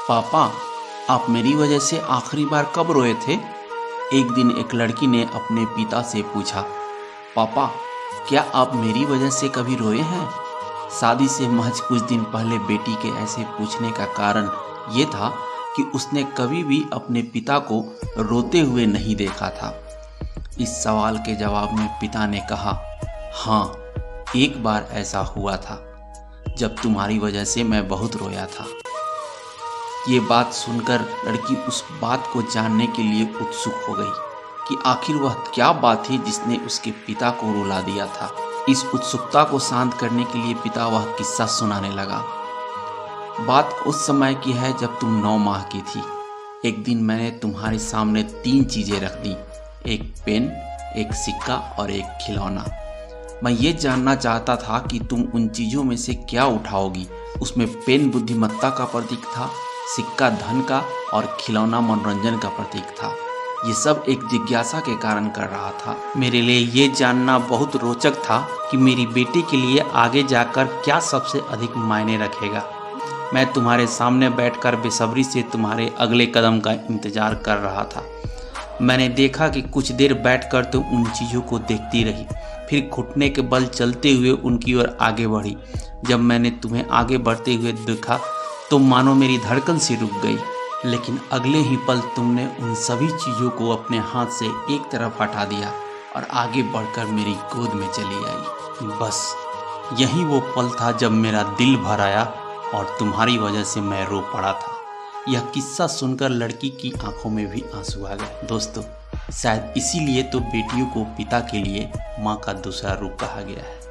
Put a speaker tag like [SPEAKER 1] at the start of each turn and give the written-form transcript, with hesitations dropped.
[SPEAKER 1] पापा, आप मेरी वजह से आखिरी बार कब रोए थे? एक दिन एक लड़की ने अपने पिता से पूछा, पापा, क्या आप मेरी वजह से कभी रोए हैं? शादी से महज कुछ दिन पहले बेटी के ऐसे पूछने का कारण ये था कि उसने कभी भी अपने पिता को रोते हुए नहीं देखा था। इस सवाल के जवाब में पिता ने कहा, हाँ, एक बार ऐसा हुआ था जब तुम्हारी वजह से मैं बहुत रोया था। ये बात सुनकर लड़की उस बात को जानने के लिए उत्सुक हो गई कि आखिर वह क्या बात थी जिसने उसके पिता को रुला दिया था। इस उत्सुकता को शांत करने के लिए पिता वह किस्सा सुनाने लगा। बात उस समय की है जब तुम 9 माह की थी। एक दिन मैंने तुम्हारे सामने 3 चीज़ें रख दी, एक पेन, एक सिक्का और एक खिलौना। मैं ये जानना चाहता था कि तुम उन चीज़ों में से क्या उठाओगी। उसमें पेन बुद्धिमत्ता का प्रतीक था, सिक्का धन का और खिलौना मनोरंजन का प्रतीक था। ये सब एक जिज्ञासा के कारण कर रहा था। मेरे लिए ये जानना बहुत रोचक था कि मेरी बेटी के लिए आगे जाकर क्या सबसे अधिक मायने रखेगा। मैं तुम्हारे सामने बैठकर बेसब्री से तुम्हारे अगले कदम का इंतजार कर रहा था। मैंने देखा कि कुछ देर बैठकर तुम उन चीज़ों को देखती रही, फिर घुटने के बल चलते हुए उनकी ओर आगे बढ़ी। जब मैंने तुम्हें आगे बढ़ते हुए देखा तो मानो मेरी धड़कन सी रुक गई, लेकिन अगले ही पल तुमने उन सभी चीज़ों को अपने हाथ से एक तरफ हटा दिया और आगे बढ़कर मेरी गोद में चली आई। बस यही वो पल था जब मेरा दिल भर आया और तुम्हारी वजह से मैं रो पड़ा था। यह किस्सा सुनकर लड़की की आंखों में भी आंसू आ गए। दोस्तों, शायद इसीलिए तो बेटियों को पिता के लिए माँ का दूसरा रूप कहा गया है।